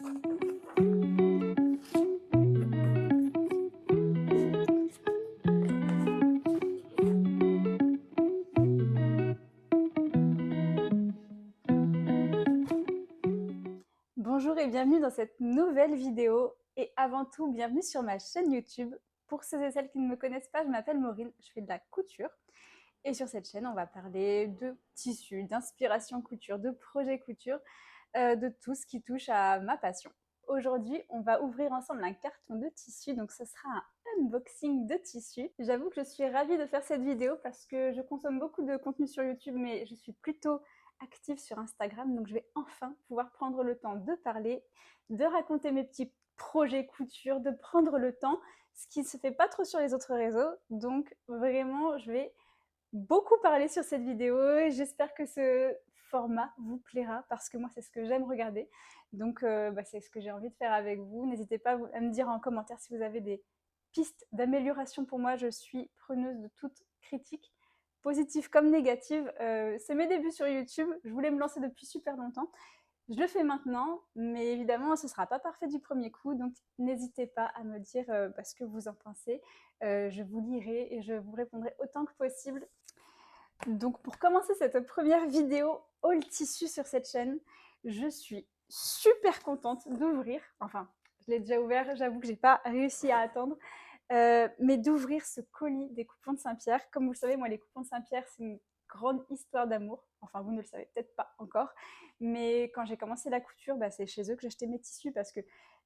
Bonjour et bienvenue dans cette nouvelle vidéo et avant tout bienvenue sur ma chaîne YouTube. Pour ceux et celles qui ne me connaissent pas, je m'appelle Maureen, je fais de la couture et sur cette chaîne on va parler de tissus, d'inspiration couture, de projets couture, de tout ce qui touche à ma passion. Aujourd'hui on va ouvrir ensemble un carton de tissu, donc ce sera un unboxing de tissu. J'avoue que je suis ravie de faire cette vidéo parce que je consomme beaucoup de contenu sur YouTube mais je suis plutôt active sur Instagram, donc je vais enfin pouvoir prendre le temps de parler, de raconter mes petits projets couture, de prendre le temps, ce qui ne se fait pas trop sur les autres réseaux. Donc vraiment, je vais beaucoup parler sur cette vidéo et j'espère que ce format vous plaira parce que moi, c'est ce que j'aime regarder. Donc c'est ce que j'ai envie de faire avec vous. N'hésitez pas à me dire en commentaire si vous avez des pistes d'amélioration pour moi. Je suis preneuse de toute critique, positive comme négative. C'est mes débuts sur YouTube. Je voulais me lancer depuis super longtemps. Je le fais maintenant, mais évidemment, ce ne sera pas parfait du premier coup, donc n'hésitez pas à me dire ce que vous en pensez. Je vous lirai et je vous répondrai autant que possible. Donc pour commencer cette première vidéo haul tissu sur cette chaîne, je suis super contente d'ouvrir, enfin je l'ai déjà ouvert, j'avoue que j'ai pas réussi à attendre, mais d'ouvrir ce colis des coupons de Saint-Pierre. Comme vous le savez, moi les coupons de Saint-Pierre c'est une grande histoire d'amour, enfin vous ne le savez peut-être pas encore, mais quand j'ai commencé la couture, c'est chez eux que j'achetais mes tissus parce que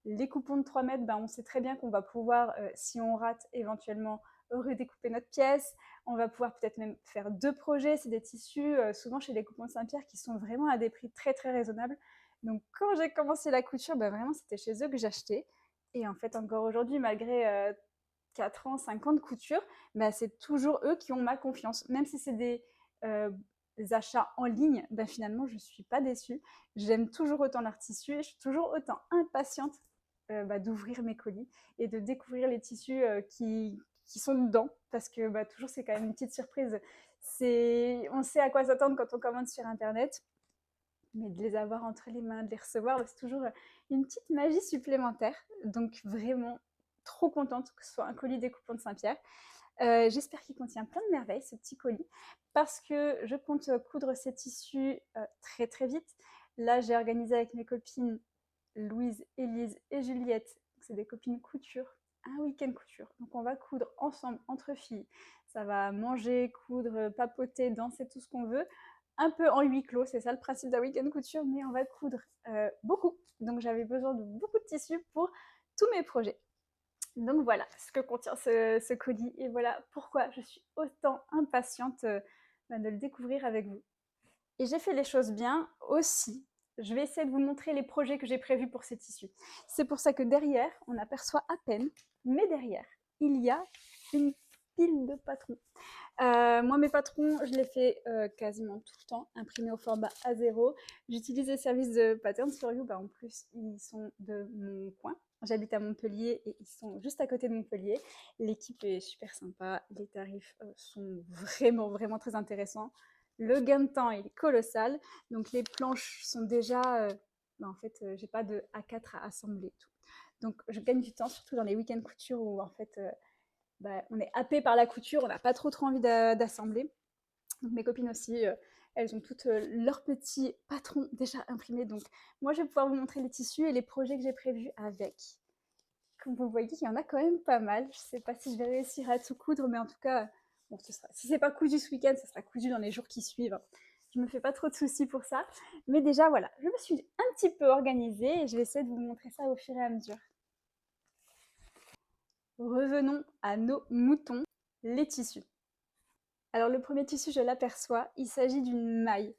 les coupons de 3 mètres, on sait très bien qu'on va pouvoir, si on rate éventuellement, redécouper notre pièce. On va pouvoir peut-être même faire 2 projets. C'est des tissus, souvent chez les coupons de Saint-Pierre, qui sont vraiment à des prix très très raisonnables. Donc quand j'ai commencé la couture, vraiment c'était chez eux que j'achetais. Et en fait encore aujourd'hui, malgré 4 ans, 5 ans de couture, c'est toujours eux qui ont ma confiance. Même si c'est des achats en ligne, finalement je ne suis pas déçue. J'aime toujours autant leur tissu et je suis toujours autant impatiente d'ouvrir mes colis et de découvrir les tissus qui sont dedans, parce que toujours c'est quand même une petite surprise. On sait à quoi s'attendre quand on commande sur internet, mais de les avoir entre les mains, de les recevoir, c'est toujours une petite magie supplémentaire. Donc vraiment trop contente que ce soit un colis des coupons de Saint-Pierre. J'espère qu'il contient plein de merveilles, ce petit colis, parce que je compte coudre ces tissus très très vite. Là, j'ai organisé avec mes copines Louise, Élise et Juliette, c'est des copines couture, un week-end couture. Donc on va coudre ensemble, entre filles. Ça va manger, coudre, papoter, danser, tout ce qu'on veut. Un peu en huis clos, c'est ça le principe d'un week-end couture, mais on va coudre beaucoup. Donc j'avais besoin de beaucoup de tissus pour tous mes projets. Donc voilà ce que contient ce colis et voilà pourquoi je suis autant impatiente de le découvrir avec vous. Et j'ai fait les choses bien aussi. Je vais essayer de vous montrer les projets que j'ai prévus pour ces tissus. C'est pour ça que derrière, on aperçoit à peine, mais derrière, il y a une pile de patrons. Moi, mes patrons, je les fais quasiment tout le temps, imprimés au format A0. J'utilise les services de Patterns for You. En plus, ils sont de mon coin. J'habite à Montpellier et ils sont juste à côté de Montpellier. L'équipe est super sympa. Les tarifs sont vraiment, vraiment très intéressants. Le gain de temps est colossal. Donc, les planches sont déjà... en fait, j'ai pas de A4 à assembler. Tout. Donc, je gagne du temps, surtout dans les week-ends couture où, en fait... on est happé par la couture, on n'a pas trop envie d'assembler. Donc mes copines aussi, elles ont toutes leurs petits patrons déjà imprimés. Donc moi, je vais pouvoir vous montrer les tissus et les projets que j'ai prévus avec. Comme vous voyez, il y en a quand même pas mal. Je ne sais pas si je vais réussir à tout coudre, mais en tout cas, bon, si c'est pas cousu ce week-end, ça sera cousu dans les jours qui suivent. Je me fais pas trop de soucis pour ça. Mais déjà, voilà, je me suis un petit peu organisée et je vais essayer de vous montrer ça au fur et à mesure. Revenons à nos moutons, les tissus. Alors le premier tissu, je l'aperçois, il s'agit d'une maille.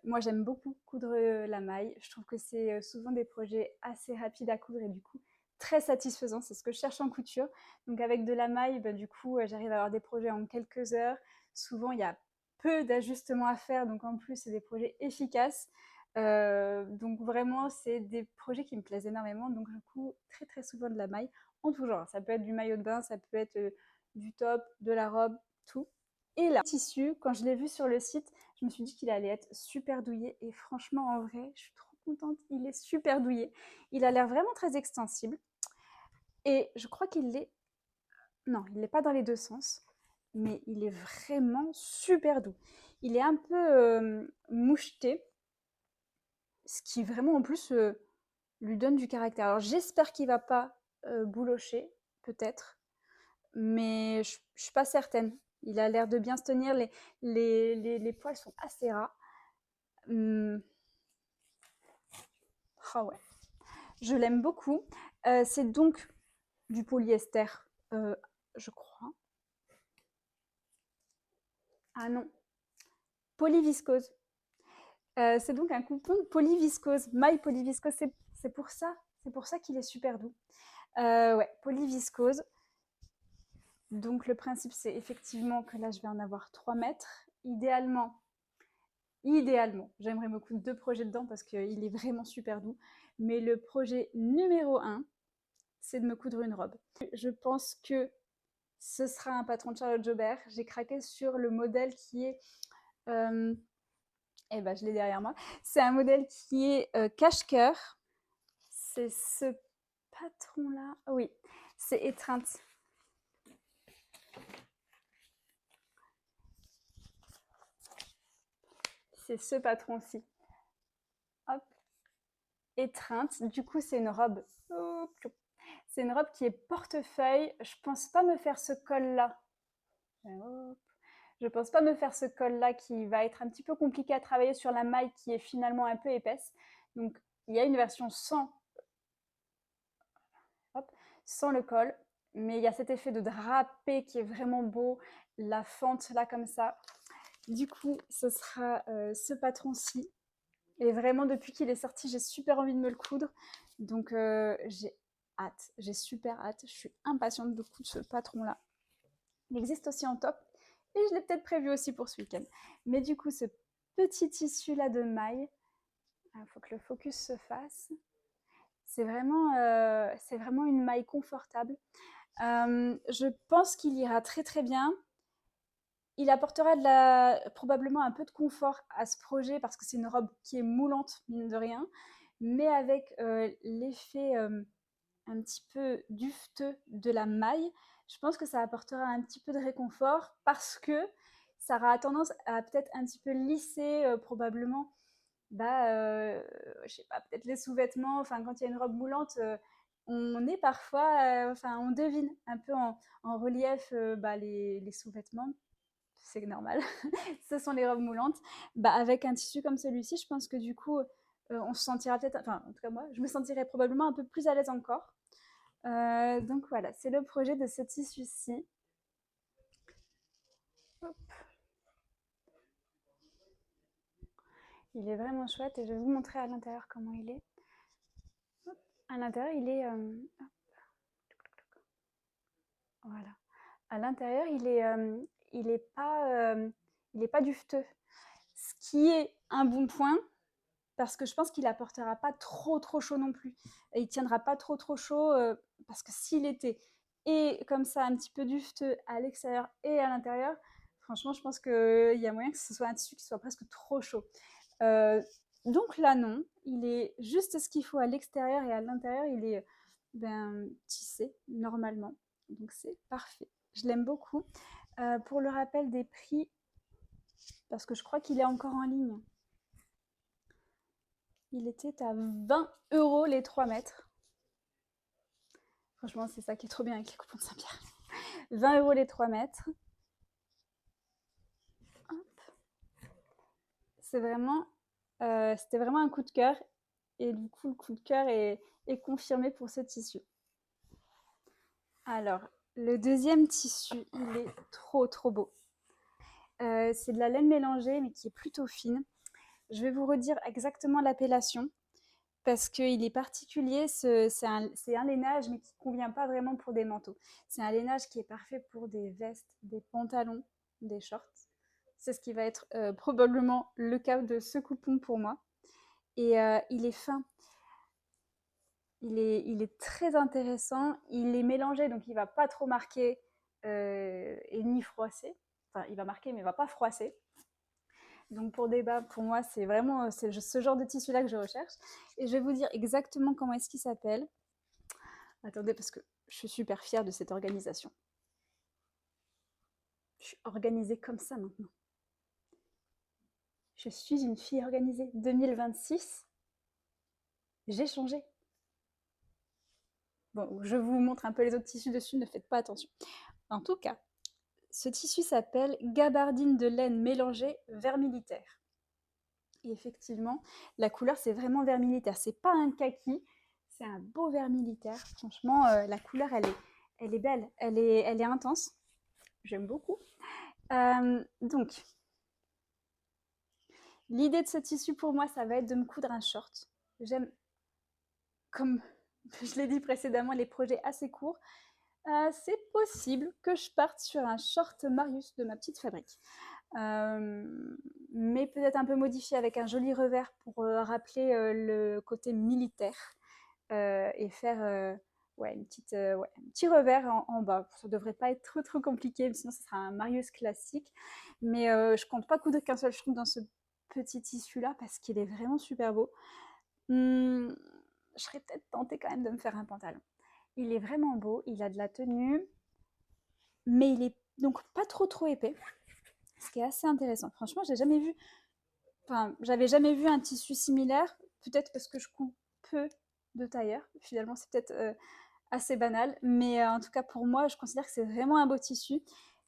Moi j'aime beaucoup coudre la maille, je trouve que c'est souvent des projets assez rapides à coudre et du coup très satisfaisants, c'est ce que je cherche en couture. Donc avec de la maille, du coup j'arrive à avoir des projets en quelques heures. Souvent il y a peu d'ajustements à faire, donc en plus c'est des projets efficaces. Donc vraiment c'est des projets qui me plaisent énormément, donc je couds très très souvent de la maille en tout genre. Ça peut être du maillot de bain, ça peut être du top, de la robe, tout. Et là, le tissu, quand je l'ai vu sur le site, je me suis dit qu'il allait être super douillet et franchement en vrai, je suis trop contente. Il est super douillet. Il a l'air vraiment très extensible. Et je crois qu'il est... Non, il n'est pas dans les deux sens. Mais il est vraiment super doux. Il est un peu moucheté. Ce qui vraiment en plus lui donne du caractère. Alors j'espère qu'il va pas boulocher, peut-être. Mais je suis pas certaine. Il a l'air de bien se tenir. Les poils sont assez ras. Ah ouais. Je l'aime beaucoup. C'est donc du polyester, je crois. Ah non, polyviscose. C'est donc un coupon polyviscose, maille polyviscose. C'est pour ça. C'est pour ça qu'il est super doux. Ouais, polyviscose. Donc le principe, c'est effectivement que là, je vais en avoir 3 mètres. Idéalement, j'aimerais me coudre 2 projets dedans parce qu'il est vraiment super doux. Mais le projet numéro 1, c'est de me coudre une robe. Je pense que ce sera un patron de Charlotte Jobert. J'ai craqué sur le modèle qui est... eh ben, je l'ai derrière moi. C'est un modèle qui est cache-cœur. C'est ce patron-là. Oui, c'est étreinte. C'est ce patron-ci. Hop. Étreinte. Du coup, c'est une robe. C'est une robe qui est portefeuille. Je pense pas me faire ce col-là. Je pense pas me faire ce col-là qui va être un petit peu compliqué à travailler sur la maille qui est finalement un peu épaisse. Donc, il y a une version sans le col, mais il y a cet effet de drapé qui est vraiment beau, la fente là comme ça. Du coup, ce sera ce patron-ci. Et vraiment, depuis qu'il est sorti, j'ai super envie de me le coudre. Donc, j'ai hâte, j'ai super hâte. Je suis impatiente de coudre ce patron-là. Il existe aussi en top. Et je l'ai peut-être prévu aussi pour ce week-end. Mais du coup, ce petit tissu-là de maille, il faut que le focus se fasse. C'est vraiment une maille confortable. Je pense qu'il ira très très bien. Il apportera probablement un peu de confort à ce projet parce que c'est une robe qui est moulante, mine de rien, mais avec l'effet un petit peu dufteux de la maille, je pense que ça apportera un petit peu de réconfort parce que ça aura tendance à peut-être un petit peu lisser probablement, je sais pas, peut-être les sous-vêtements. Enfin, quand il y a une robe moulante, on est parfois, on devine un peu en relief les sous-vêtements. C'est normal, ce sont les robes moulantes. Avec un tissu comme celui-ci, je pense que du coup, on se sentira peut-être, enfin en tout cas moi, je me sentirais probablement un peu plus à l'aise encore. Donc voilà, c'est le projet de ce tissu-ci. Il est vraiment chouette et je vais vous montrer à l'intérieur comment il est. Hop. À l'intérieur, il est... voilà. À l'intérieur, il est pas dufteux. Ce qui est un bon point, parce que je pense qu'il apportera pas trop trop chaud non plus. Et il tiendra pas trop trop chaud, parce que s'il était et comme ça un petit peu dufteux à l'extérieur et à l'intérieur, franchement, je pense qu'il y a moyen que ce soit un tissu qui soit presque trop chaud. Donc là, non, il est juste ce qu'il faut à l'extérieur et à l'intérieur, il est tissé normalement. Donc c'est parfait. Je l'aime beaucoup. Pour le rappel des prix, parce que je crois qu'il est encore en ligne, il était à 20 € les 3 mètres. Franchement, c'est ça qui est trop bien avec les coupons de Saint-Pierre. 20 € les 3 mètres. C'était vraiment un coup de cœur. Et du coup, le coup de cœur est confirmé pour ce tissu. Alors, le deuxième tissu, il est trop trop beau. C'est de la laine mélangée, mais qui est plutôt fine. Je vais vous redire exactement l'appellation, parce qu'il est particulier. C'est un lainage, mais qui ne convient pas vraiment pour des manteaux. C'est un lainage qui est parfait pour des vestes, des pantalons, des shorts. C'est ce qui va être probablement le cas de ce coupon pour moi. Et il est fin. Il est très intéressant. Il est mélangé, donc il ne va pas trop marquer et ni froisser. Enfin, il va marquer, mais il ne va pas froisser. Donc pour des bas, pour moi, c'est vraiment ce genre de tissu-là que je recherche. Et je vais vous dire exactement comment est-ce qu'il s'appelle. Attendez, parce que je suis super fière de cette organisation. Je suis organisée comme ça maintenant. Je suis une fille organisée. 2026, j'ai changé. Bon, je vous montre un peu les autres tissus dessus, ne faites pas attention. En tout cas, ce tissu s'appelle gabardine de laine mélangée vert militaire. Et effectivement, la couleur, c'est vraiment vert militaire. C'est pas un kaki, c'est un beau vert militaire. Franchement, la couleur, elle est belle, elle est intense. J'aime beaucoup. Donc, l'idée de ce tissu pour moi, ça va être de me coudre un short. J'aime, comme je l'ai dit précédemment, les projets assez courts. C'est possible que je parte sur un short Marius de ma petite fabrique. Mais peut-être un peu modifié avec un joli revers pour rappeler le côté militaire et faire ouais, un petit revers en bas. Ça devrait pas être trop compliqué, sinon ce sera un Marius classique. Mais je compte pas coudre qu'un seul short dans ce petit tissu là parce qu'il est vraiment super beau. Je serais peut-être tentée quand même de me faire un pantalon. Il est vraiment beau, il a de la tenue, mais il est donc pas trop épais, ce qui est assez intéressant. Franchement, j'avais jamais vu un tissu similaire, peut-être parce que je couds peu de tailleurs. Finalement, c'est peut-être assez banal, mais en tout cas pour moi, je considère que c'est vraiment un beau tissu.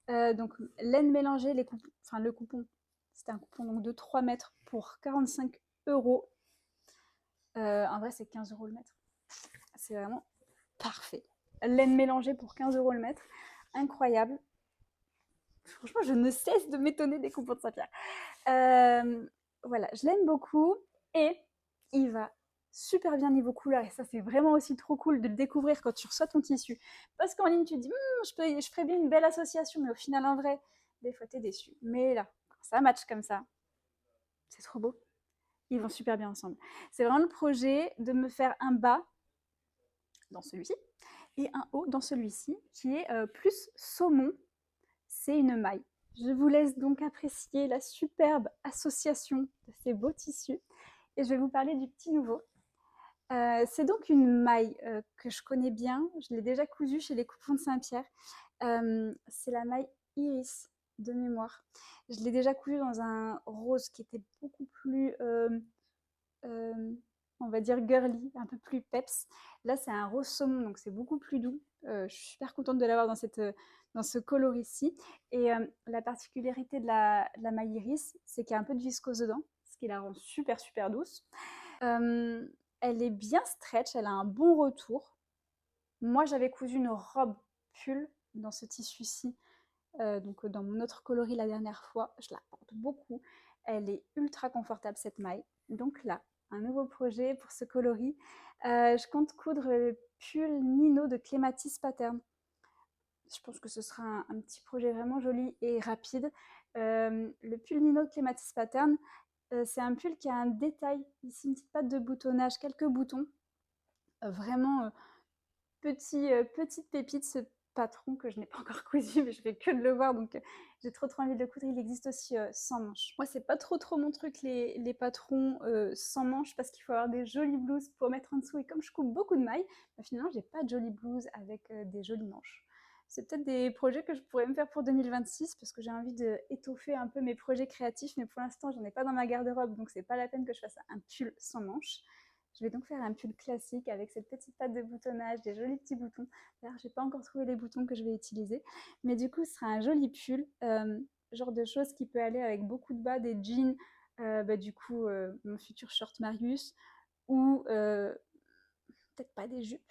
Donc laine mélangée, le coupon, c'était un coupon donc, de 3 mètres pour 45 €. En vrai, c'est 15 € le mètre. C'est vraiment parfait. Laine mélangée pour 15 € le mètre. Incroyable. Franchement, je ne cesse de m'étonner des coupons de Saint-Pierre. Voilà, je l'aime beaucoup et il va super bien niveau couleur et ça c'est vraiment aussi trop cool de le découvrir quand tu reçois ton tissu. Parce qu'en ligne tu te dis je ferais bien une belle association mais au final en vrai des fois t'es déçu. Mais là, quand ça match comme ça, c'est trop beau. Ils vont super bien ensemble. C'est vraiment le projet de me faire un bas dans celui-ci et un haut dans celui-ci qui est plus saumon. C'est une maille. Je vous laisse donc apprécier la superbe association de ces beaux tissus et je vais vous parler du petit nouveau. C'est donc une maille que je connais bien, je l'ai déjà cousue chez les Coupons de Saint-Pierre. C'est la maille Iris de mémoire. Je l'ai déjà cousue dans un rose qui était beaucoup plus, on va dire girly, un peu plus peps. Là c'est un rose saumon, donc c'est beaucoup plus doux. Je suis super contente de l'avoir dans ce coloris-ci. Et la particularité de la maille Iris, c'est qu'il y a un peu de viscose dedans, ce qui la rend super douce. Elle est bien stretch, elle a un bon retour. Moi, j'avais cousu une robe pull dans ce tissu-ci, donc dans mon autre coloris la dernière fois. Je la porte beaucoup. Elle est ultra confortable, cette maille. Donc là, un nouveau projet pour ce coloris. Je compte coudre le pull Nino de Clématis Pattern. Je pense que ce sera un petit projet vraiment joli et rapide. Le pull Nino de Clématis Pattern, c'est un pull qui a un détail, ici une petite patte de boutonnage, quelques boutons. Vraiment petite pépite, ce patron que je n'ai pas encore cousu, mais je fais que de le voir, donc j'ai trop envie de le coudre. Il existe aussi sans manches. Moi, c'est pas trop mon truc, les patrons sans manches, parce qu'il faut avoir des jolies blouses pour mettre en dessous. Et comme je coupe beaucoup de mailles, bah, finalement, j'ai pas de jolies blouses avec des jolies manches. C'est peut-être des projets que je pourrais me faire pour 2026 parce que j'ai envie d'étoffer un peu mes projets créatifs, mais pour l'instant, j'en ai pas dans ma garde-robe, donc c'est pas la peine que je fasse un pull sans manches. Je vais donc faire un pull classique avec cette petite patte de boutonnage, des jolis petits boutons. D'ailleurs, je n'ai pas encore trouvé les boutons que je vais utiliser. Mais du coup, ce sera un joli pull, genre de choses qui peut aller avec beaucoup de bas, des jeans, mon futur short Marius, ou peut-être pas des jupes.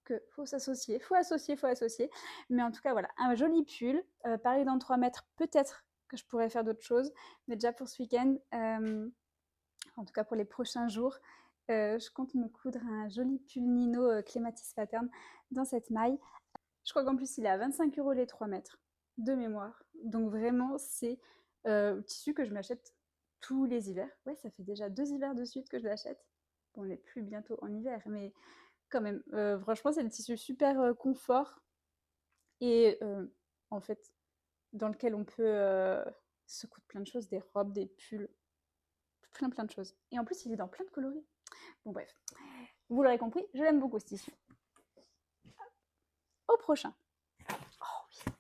Que faut s'associer, faut associer. Mais en tout cas, voilà, un joli pull. Pareil dans 3 mètres, peut-être que je pourrais faire d'autres choses. Mais déjà pour ce week-end, en tout cas pour les prochains jours, je compte me coudre un joli pull Nino Clématis Pattern dans cette maille. Je crois qu'en plus il est à 25 € les 3 mètres de mémoire. Donc vraiment c'est le tissu que je m'achète tous les hivers. Ouais, ça fait déjà 2 hivers de suite que je l'achète. Bon, on n'est plus bientôt en hiver, mais quand même, franchement c'est le tissu super confort et en fait dans lequel on peut se coudre plein de choses, des robes, des pulls, plein de choses. Et en plus, il est dans plein de coloris. Bon bref, vous l'aurez compris, je l'aime beaucoup ce tissu. Au prochain. Oh oui.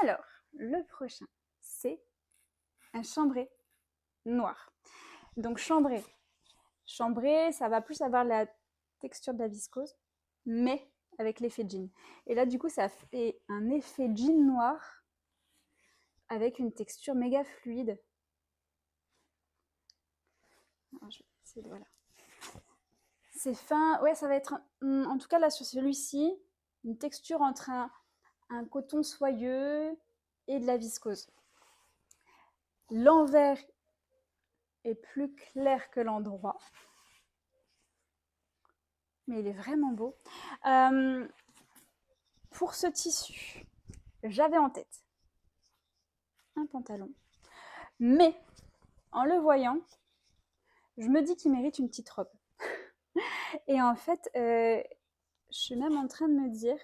Alors, le prochain, c'est un chambré noir. Donc chambré, ça va plus avoir la texture de la viscose, mais avec l'effet jean. Et là, du coup, ça fait un effet jean noir avec une texture méga fluide. Alors, je vais essayer de, voilà. C'est fin, ouais, ça va être, en tout cas là sur celui-ci, une texture entre un coton soyeux et de la viscose. L'envers est plus clair que l'endroit, mais il est vraiment beau. Pour ce tissu, j'avais en tête un pantalon, mais en le voyant, je me dis qu'il mérite une petite robe. Et en fait, je suis même en train de me dire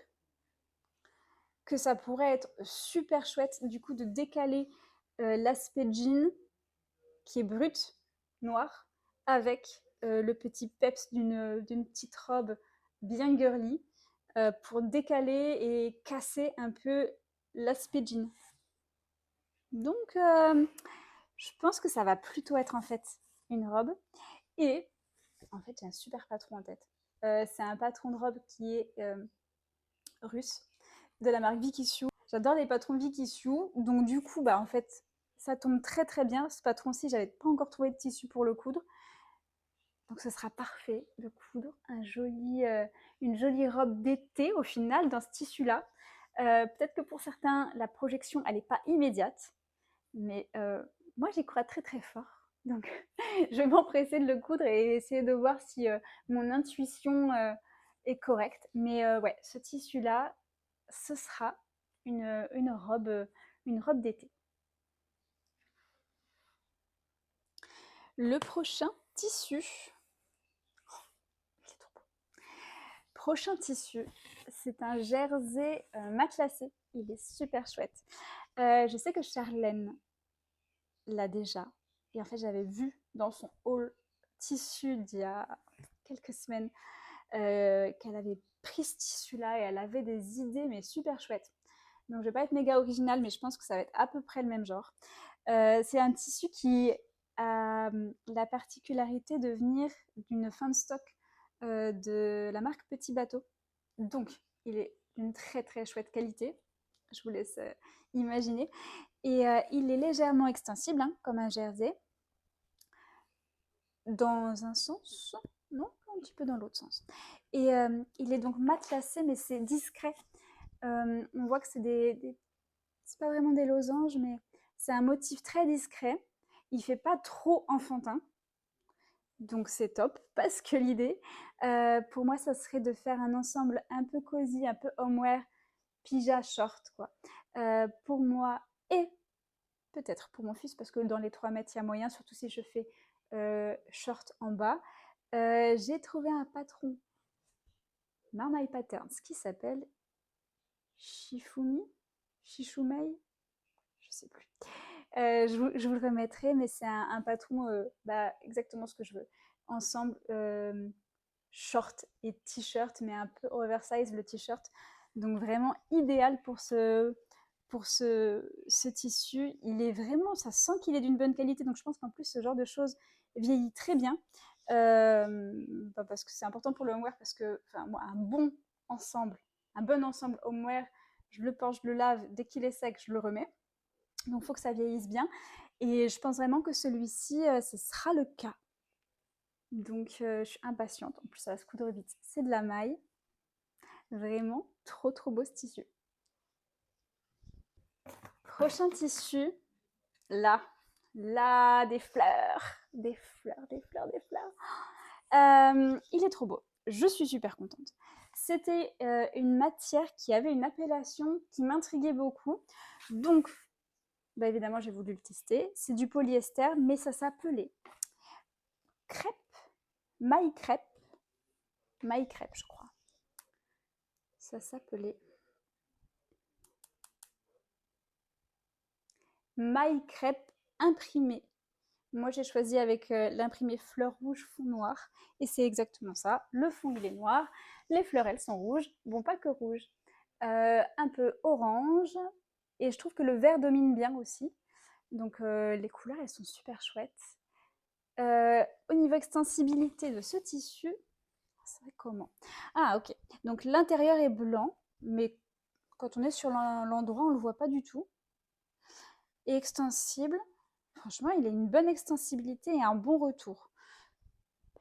que ça pourrait être super chouette du coup de décaler l'aspect jean qui est brut, noir, avec le petit peps d'une petite robe bien girly pour décaler et casser un peu l'aspect jean. Donc, je pense que ça va plutôt être en fait une robe. Et en fait, j'ai un super patron en tête. C'est un patron de robe qui est russe, de la marque Vicky Sue. J'adore les patrons Vicky Sue. Donc du coup, bah en fait, ça tombe très très bien. Ce patron-ci, j'avais pas encore trouvé de tissu pour le coudre. Donc ce sera parfait de coudre une jolie robe d'été au final dans ce tissu-là. Peut-être que pour certains, la projection, elle n'est pas immédiate. Mais moi, j'y crois très très fort. Donc je vais m'empresser de le coudre et essayer de voir si mon intuition est correcte. Mais ouais, ce tissu-là, ce sera une robe d'été. Le prochain tissu, c'est un jersey matelassé. Il est super chouette. Je sais que Charlène l'a déjà. Et en fait, j'avais vu dans son haul tissu d'il y a quelques semaines qu'elle avait pris ce tissu-là et elle avait des idées, mais super chouettes. Donc, je vais pas être méga originale, mais je pense que ça va être à peu près le même genre. C'est un tissu qui a la particularité de venir d'une fin de stock de la marque Petit Bateau. Donc, il est d'une très très chouette qualité. Je vous laisse imaginer. Et il est légèrement extensible, hein, comme un jersey. Dans un sens, non, un petit peu dans l'autre sens. Et il est donc matelassé, mais c'est discret. On voit que c'est pas vraiment des losanges, mais c'est un motif très discret. Il fait pas trop enfantin. Donc c'est top, parce que l'idée, pour moi, ça serait de faire un ensemble un peu cosy, un peu homeware, pyjama short, quoi. Pour moi et peut-être pour mon fils, parce que dans les 3 mètres, il y a moyen, surtout si je fais short en bas. J'ai trouvé un patron Marmaille Patterns qui s'appelle Shifumi, Shishumei, je sais plus. Je vous le remettrai, mais c'est un patron exactement ce que je veux. Ensemble, short et t-shirt, mais un peu oversize le t-shirt. Donc vraiment idéal pour ce tissu. Il est vraiment, ça sent qu'il est d'une bonne qualité. Donc je pense qu'en plus, ce genre de choses vieillit très bien. Parce que c'est important pour le homeware, parce que moi, un bon ensemble homeware, je le porte, je le lave, dès qu'il est sec, je le remets. Donc il faut que ça vieillisse bien. Et je pense vraiment que celui-ci, ce sera le cas. Donc je suis impatiente. En plus, ça va se coudre vite. C'est de la maille. Vraiment trop trop beau ce tissu. Prochain tissu, là, des fleurs. Il est trop beau. Je suis super contente. C'était une matière qui avait une appellation qui m'intriguait beaucoup. Donc, évidemment, j'ai voulu le tester. C'est du polyester, mais ça s'appelait crêpe, maille crêpe, je crois. Ça s'appelait. maille crêpe imprimée. Moi, j'ai choisi avec l'imprimé fleur rouge, fond noir. Et c'est exactement ça. Le fond, il est noir. Les fleurs, elles sont rouges. Bon, pas que rouges. Un peu orange. Et je trouve que le vert domine bien aussi. Donc, les couleurs, elles sont super chouettes. Au niveau extensibilité de ce tissu, ça va comment? Ah, ok. Donc, l'intérieur est blanc. Mais quand on est sur l'endroit, on ne le voit pas du tout. Et extensible. Franchement, il a une bonne extensibilité et un bon retour.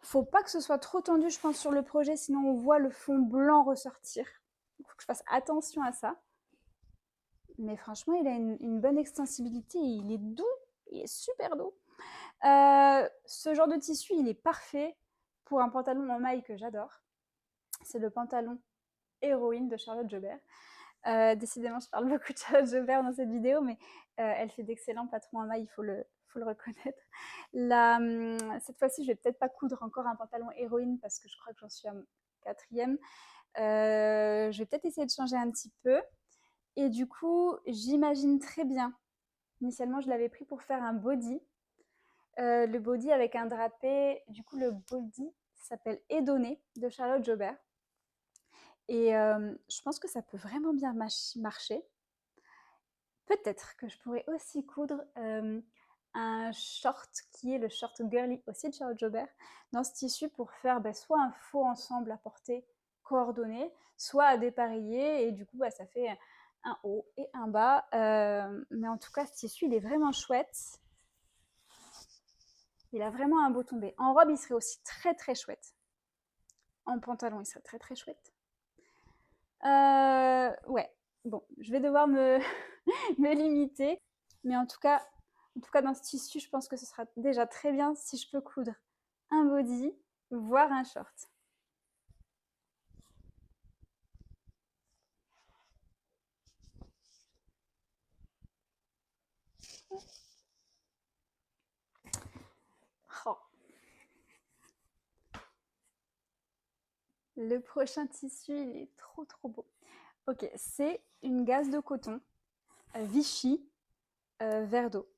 Faut pas que ce soit trop tendu, je pense, sur le projet, sinon on voit le fond blanc ressortir. Il faut que je fasse attention à ça. Mais franchement, il a une bonne extensibilité et il est doux, il est super doux. Ce genre de tissu, il est parfait pour un pantalon en maille que j'adore. C'est le pantalon Héroïne de Charlotte Jobert. Décidément, je parle beaucoup de Charlotte Jobert dans cette vidéo, mais elle fait d'excellents patrons en maille, il faut le reconnaître. Cette fois-ci, je vais peut-être pas coudre encore un pantalon Héroïne parce que je crois que j'en suis à mon 4e. Je vais peut-être essayer de changer un petit peu. Et du coup, j'imagine très bien. Initialement, je l'avais pris pour faire un body. Le body avec un drapé. Du coup, le body s'appelle Edonné de Charlotte Jobert. Et je pense que ça peut vraiment bien marcher. Peut-être que je pourrais aussi coudre un short qui est le short girly aussi de Charlotte Jobert dans ce tissu pour faire soit un faux ensemble à portée coordonné, soit à dépareiller et du coup ça fait un haut et un bas. Mais en tout cas, ce tissu, il est vraiment chouette. Il a vraiment un beau tombé. En robe, il serait aussi très très chouette. En pantalon, il serait très très chouette. Ouais, bon, je vais devoir me, me limiter. Mais en tout cas, dans ce tissu, je pense que ce sera déjà très bien si je peux coudre un body, voire un short. Oh. Le prochain tissu, il est trop trop beau. Ok, c'est une gaze de coton Vichy vert d'eau.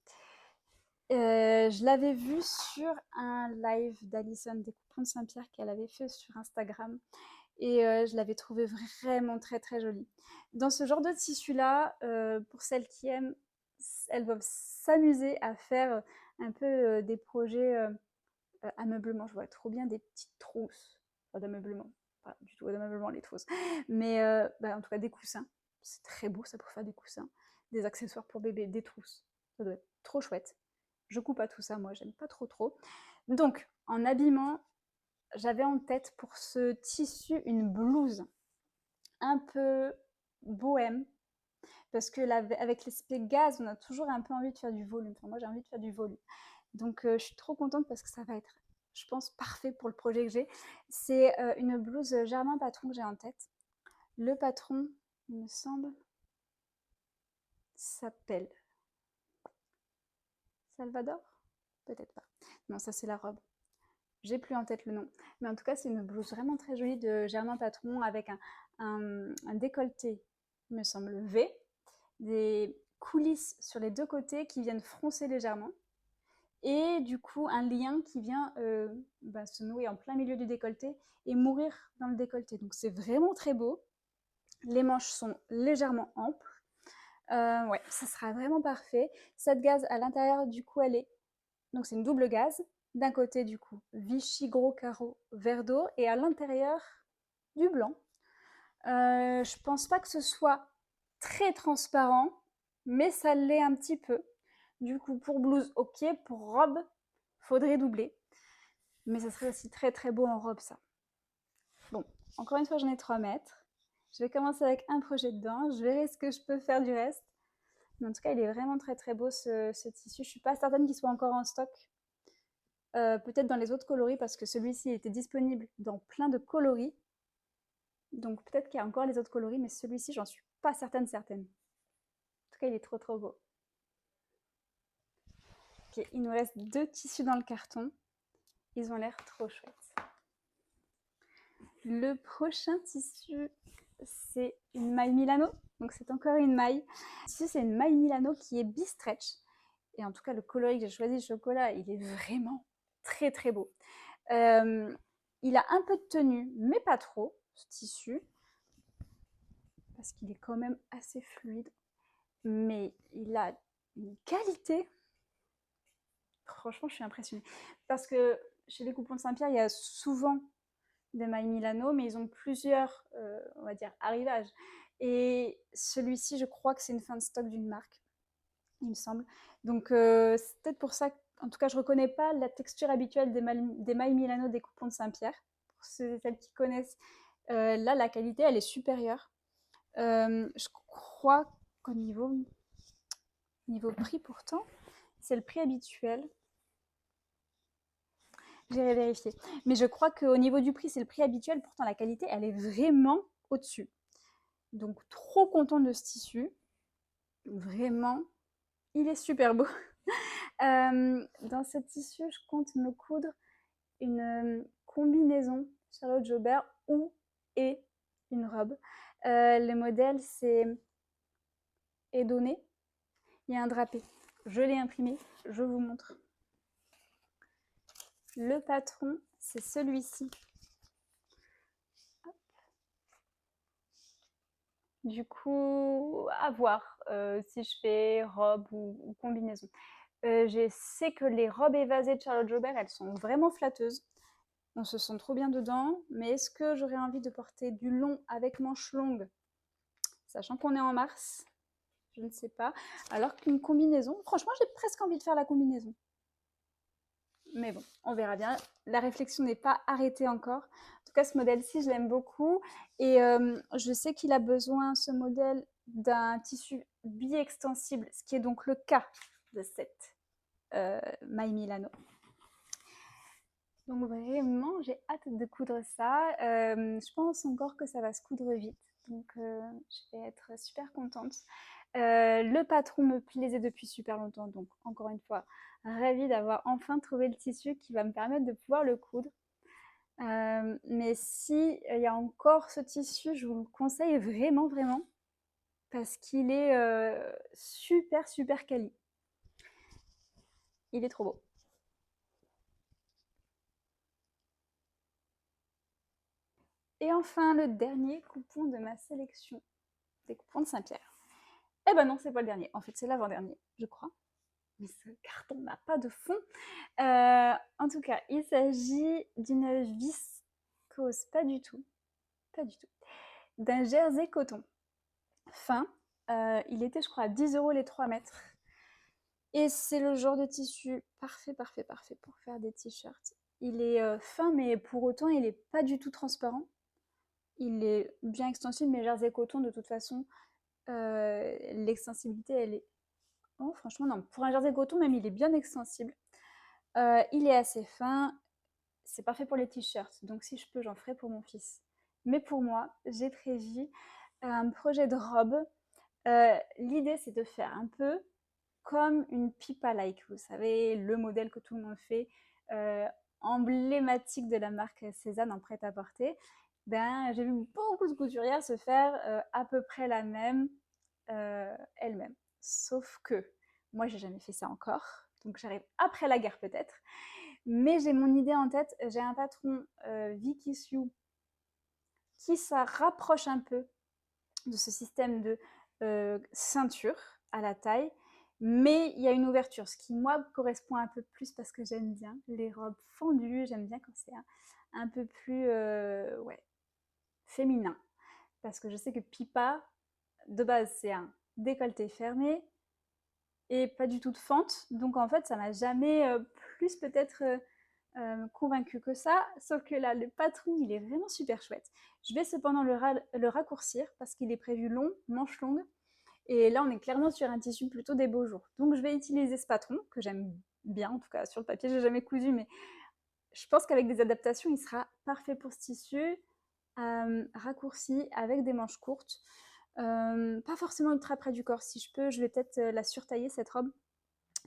Je l'avais vue sur un live d'Alison des Coupons de Saint-Pierre qu'elle avait fait sur Instagram et je l'avais trouvé vraiment très très jolie. Dans ce genre de tissu-là, pour celles qui aiment, elles doivent s'amuser à faire un peu des projets ameublement. Je vois trop bien des petites trousses, pas d'ameublement, pas du tout d'ameublement les trousses, mais en tout cas des coussins. C'est très beau ça pour faire des coussins, des accessoires pour bébé, des trousses. Ça doit être trop chouette. Je coupe pas tout ça, moi j'aime pas trop trop. Donc en habillement, j'avais en tête pour ce tissu une blouse un peu bohème parce que là, avec l'aspect gaz, on a toujours un peu envie de faire du volume. Enfin, moi j'ai envie de faire du volume. Donc je suis trop contente parce que ça va être, je pense, parfait pour le projet que j'ai. C'est une blouse Germain Patron que j'ai en tête. Le patron, il me semble, s'appelle Salvador. Peut-être pas. Non, ça c'est la robe. J'ai plus en tête le nom. Mais en tout cas, c'est une blouse vraiment très jolie de Germain Patron avec un décolleté, il me semble, V, des coulisses sur les deux côtés qui viennent froncer légèrement et du coup un lien qui vient se nouer en plein milieu du décolleté et mourir dans le décolleté. Donc c'est vraiment très beau. Les manches sont légèrement amples. Ouais, ça sera vraiment parfait. Cette gaze à l'intérieur, du coup, elle est... Donc c'est une double gaze. D'un côté, du coup, Vichy gros carreau vert d'eau et à l'intérieur, du blanc. Je pense pas que ce soit très transparent, mais ça l'est un petit peu. Du coup, pour blouse, ok. Pour robe, faudrait doubler. Mais ça serait aussi très très beau en robe, ça. Bon, encore une fois, j'en ai 3 mètres. Je vais commencer avec un projet dedans. Je verrai ce que je peux faire du reste. Mais en tout cas, il est vraiment très très beau ce tissu. Je suis pas certaine qu'il soit encore en stock. Peut-être dans les autres coloris parce que celui-ci était disponible dans plein de coloris. Donc peut-être qu'il y a encore les autres coloris, mais celui-ci, j'en suis pas certaine. En tout cas, il est trop trop beau. Ok, il nous reste 2 tissus dans le carton. Ils ont l'air trop chouettes. Le prochain tissu, c'est une maille Milano. Donc c'est encore une maille. Ici, c'est une maille Milano qui est bi-stretch. et en tout cas le coloris que j'ai choisi, le chocolat, il est vraiment très très beau. Il a un peu de tenue, mais pas trop, ce tissu, parce qu'il est quand même assez fluide. Mais il a une qualité. Franchement, je suis impressionnée. Parce que chez les coupons de Saint-Pierre, il y a souvent des mailles Milano, mais ils ont plusieurs, on va dire, arrivages. Et celui-ci, je crois que c'est une fin de stock d'une marque, il me semble. Donc, c'est peut-être pour ça, en tout cas, je ne reconnais pas la texture habituelle des mailles Milano des coupons de Saint-Pierre. Pour ceux et celles qui connaissent, là, la qualité, elle est supérieure. Je crois qu'au niveau prix, pourtant, c'est le prix habituel. J'irai vérifier. Mais je crois qu'au niveau du prix, c'est le prix habituel. Pourtant, la qualité, elle est vraiment au-dessus. Donc, trop contente de ce tissu. Vraiment, il est super beau. Dans ce tissu, je compte me coudre une combinaison Charlotte Jobert ou et une robe. Le modèle, c'est Edonné. Il y a un drapé. Je l'ai imprimé. Je vous montre. Le patron, c'est celui-ci. Du coup, à voir si je fais robe ou combinaison. Je sais que les robes évasées de Charlotte Jobert, elles sont vraiment flatteuses. On se sent trop bien dedans. Mais est-ce que j'aurais envie de porter du long avec manches longues, sachant qu'on est en mars? Je ne sais pas. Alors qu'une combinaison, franchement, j'ai presque envie de faire la combinaison. Mais bon, on verra bien. La réflexion n'est pas arrêtée encore. En tout cas, ce modèle-ci, je l'aime beaucoup. Et je sais qu'il a besoin, ce modèle, d'un tissu bi-extensible, ce qui est donc le cas de cette maille Milano. Donc vraiment, j'ai hâte de coudre ça. Je pense encore que ça va se coudre vite. Donc je vais être super contente. Le patron me plaisait depuis super longtemps. Donc encore une fois, ravie d'avoir enfin trouvé le tissu qui va me permettre de pouvoir le coudre. Mais si il y a encore ce tissu, je vous le conseille vraiment, vraiment. Parce qu'il est super, super quali. Il est trop beau. Et enfin, le dernier coupon de ma sélection des coupons de Saint-Pierre. Eh ben non, c'est pas le dernier. En fait, c'est l'avant-dernier, je crois. Mais ce carton n'a pas de fond. En tout cas, il s'agit d'une viscose, pas du tout. Pas du tout. D'un jersey coton fin. Il était, je crois, à 10 € les 3 mètres. Et c'est le genre de tissu parfait, parfait, parfait pour faire des t-shirts. Il est fin, mais pour autant, il n'est pas du tout transparent. Il est bien extensible, mais jersey coton, de toute façon, l'extensibilité, elle est... Oh, franchement, non. Pour un jersey coton, même, il est bien extensible. Il est assez fin. C'est parfait pour les t-shirts. Donc, si je peux, j'en ferai pour mon fils. Mais pour moi, j'ai prévu un projet de robe. L'idée, c'est de faire un peu comme une pipa like. Vous savez, le modèle que tout le monde fait, emblématique de la marque Cézanne en prêt-à-porter. Ben, j'ai vu beaucoup de couturières se faire à peu près la même elle-même. Sauf que moi, j'ai jamais fait ça encore. Donc, j'arrive après la guerre peut-être. Mais j'ai mon idée en tête. J'ai un patron Vicky Sue qui ça rapproche un peu de ce système de ceinture à la taille. Mais il y a une ouverture, ce qui moi correspond un peu plus parce que j'aime bien les robes fendues, j'aime bien quand c'est un peu plus ouais, féminin. Parce que je sais que Pipa, de base, c'est un décolleté fermé et pas du tout de fente. Donc en fait, ça m'a jamais plus peut-être convaincue que ça. Sauf que là, le patron, il est vraiment super chouette. Je vais cependant le raccourcir parce qu'il est prévu long, manche longue. Et là, on est clairement sur un tissu plutôt des beaux jours. Donc je vais utiliser ce patron, que j'aime bien, en tout cas sur le papier, j'ai jamais cousu, mais je pense qu'avec des adaptations, il sera parfait pour ce tissu, raccourci, avec des manches courtes. Pas forcément ultra près du corps. Si je peux, je vais peut-être la surtailler, cette robe,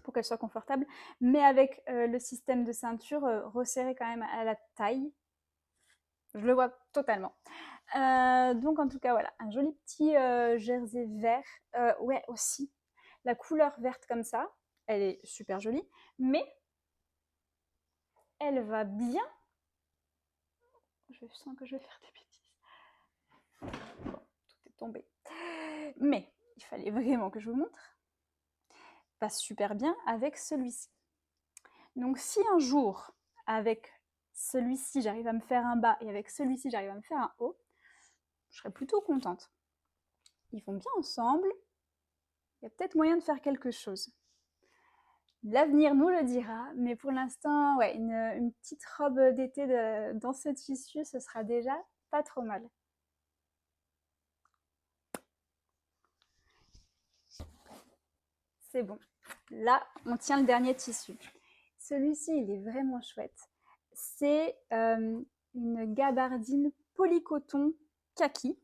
pour qu'elle soit confortable, mais avec le système de ceinture resserré quand même à la taille. Je le vois totalement. Donc en tout cas, voilà, un joli petit jersey vert. Ouais, aussi, la couleur verte comme ça, elle est super jolie, mais elle va bien. Je sens que je vais faire des bêtises. Bon, tout est tombé. Mais il fallait vraiment que je vous montre. Va super bien avec celui-ci. Donc si un jour, avec celui-ci, j'arrive à me faire un bas et avec celui-ci, j'arrive à me faire un haut, je serais plutôt contente. Ils vont bien ensemble. Il y a peut-être moyen de faire quelque chose. L'avenir nous le dira, mais pour l'instant, ouais, une petite robe d'été dans ce tissu, ce sera déjà pas trop mal. C'est bon. Là, on tient le dernier tissu. Celui-ci, il est vraiment chouette. C'est une gabardine polycoton kaki.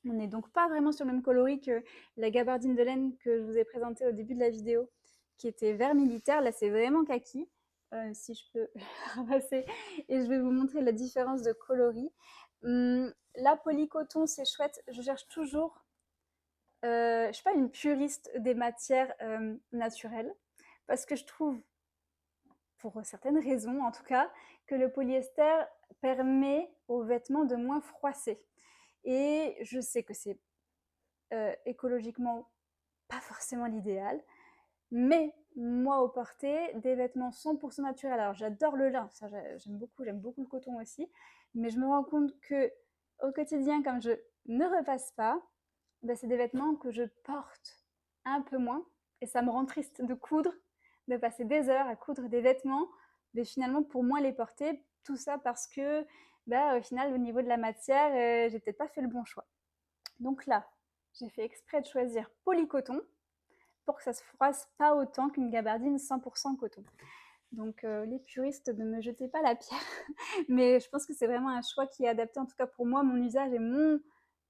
On n'est donc pas vraiment sur le même coloris que la gabardine de laine que je vous ai présentée au début de la vidéo, qui était vert militaire. Là, c'est vraiment kaki. Si je peux ramasser, et je vais vous montrer la différence de coloris. La polycoton, c'est chouette. Je cherche toujours. Je ne suis pas une puriste des matières naturelles, parce que je trouve, pour certaines raisons en tout cas, que le polyester permet aux vêtements de moins froisser. Et je sais que c'est écologiquement pas forcément l'idéal, mais moi au porté, des vêtements 100% naturels, alors j'adore le lin, ça j'aime beaucoup le coton aussi, mais je me rends compte que au quotidien, comme je ne repasse pas, ben, c'est des vêtements que je porte un peu moins, et ça me rend triste de coudre, de passer des heures à coudre des vêtements, mais finalement pour moins les porter, tout ça parce que ben, au final au niveau de la matière, j'ai peut-être pas fait le bon choix. Donc là, j'ai fait exprès de choisir polycoton pour que ça se froisse pas autant qu'une gabardine 100% coton. Donc les puristes, ne me jetez pas la pierre, mais je pense que c'est vraiment un choix qui est adapté, en tout cas pour moi, mon usage et mon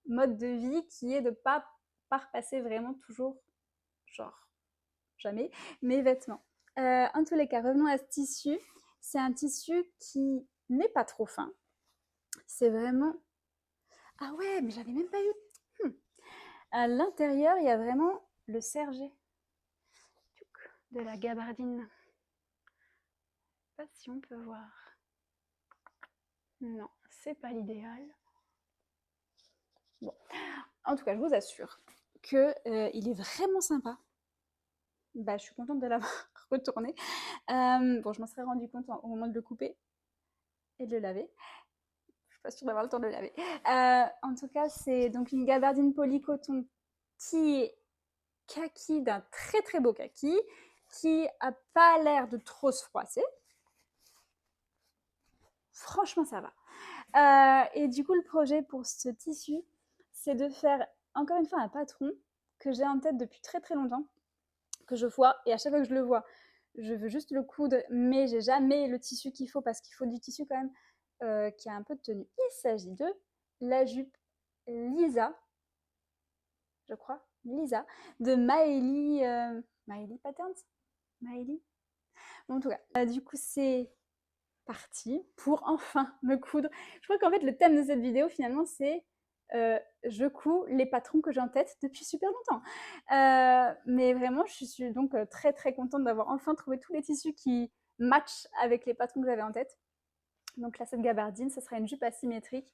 mode de vie, qui est de ne pas repasser vraiment toujours, genre jamais, mes vêtements. En tous les cas, revenons à ce tissu. C'est un tissu qui n'est pas trop fin. C'est vraiment... Ah ouais, mais j'avais même pas eu... À l'intérieur, il y a vraiment le sergé de la gabardine. Je sais pas si on peut voir. Non, c'est pas l'idéal. Bon, en tout cas, je vous assure que il est vraiment sympa. Bah, je suis contente de l'avoir retourné. Bon, je m'en serais rendu compte au moment de le couper et de le laver. Je suis pas sûre d'avoir le temps de le laver. En tout cas, c'est donc une gabardine polycoton qui est kaki, d'un très très beau kaki, qui a pas l'air de trop se froisser. Franchement, ça va. Et du coup, le projet pour ce tissu, c'est de faire encore une fois un patron que j'ai en tête depuis très très longtemps, que je vois, et à chaque fois que je le vois, je veux juste le coudre, mais j'ai jamais le tissu qu'il faut, parce qu'il faut du tissu quand même qui a un peu de tenue. Il s'agit de la jupe Lisa, je crois, Lisa, de Maëlie Patterns. Maëlie. Bon, en tout cas, du coup, c'est parti pour enfin me coudre. Je crois qu'en fait, le thème de cette vidéo, finalement, c'est je couds les patrons que j'ai en tête depuis super longtemps. Mais vraiment, je suis donc très très contente d'avoir enfin trouvé tous les tissus qui matchent avec les patrons que j'avais en tête. Donc là, cette gabardine, ce sera une jupe asymétrique.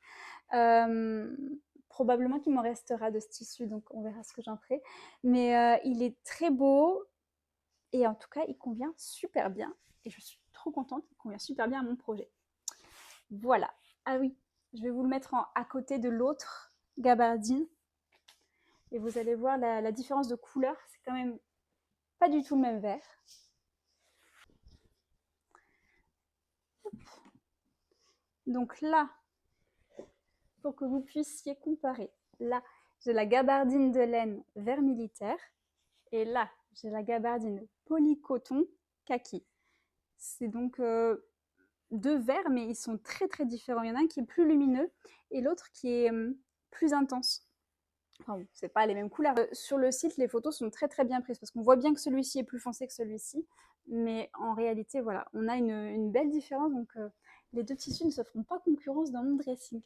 Probablement qu'il m'en restera de ce tissu, donc on verra ce que j'en ferai. Mais il est très beau, et en tout cas, il convient super bien. Et je suis trop contente, il convient super bien à mon projet. Voilà. Ah oui, je vais vous le mettre à côté de l'autre gabardine. Et vous allez voir la différence de couleur. C'est quand même pas du tout le même vert. Donc là, pour que vous puissiez comparer, là, j'ai la gabardine de laine vert militaire. Et là, j'ai la gabardine polycoton kaki. C'est donc deux verts, mais ils sont très très différents. Il y en a un qui est plus lumineux et l'autre qui est plus intense. Enfin bon, c'est pas les mêmes couleurs. Sur le site, les photos sont très très bien prises, parce qu'on voit bien que celui-ci est plus foncé que celui-ci, mais en réalité, voilà, on a une belle différence, donc les deux tissus ne se feront pas concurrence dans mon dressing.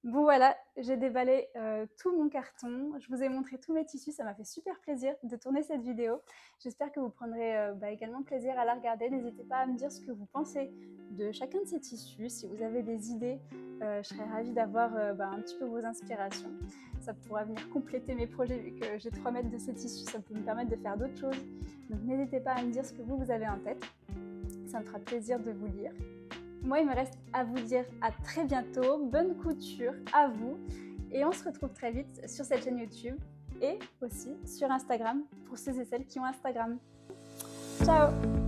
Bon voilà, j'ai déballé tout mon carton, je vous ai montré tous mes tissus, ça m'a fait super plaisir de tourner cette vidéo. J'espère que vous prendrez également plaisir à la regarder. N'hésitez pas à me dire ce que vous pensez de chacun de ces tissus. Si vous avez des idées, je serais ravie d'avoir un petit peu vos inspirations. Ça pourra venir compléter mes projets vu que j'ai 3 mètres de ces tissus, ça peut me permettre de faire d'autres choses. Donc n'hésitez pas à me dire ce que vous avez en tête, ça me fera plaisir de vous lire. Moi, il me reste à vous dire à très bientôt, bonne couture à vous et on se retrouve très vite sur cette chaîne YouTube et aussi sur Instagram pour ceux et celles qui ont Instagram. Ciao!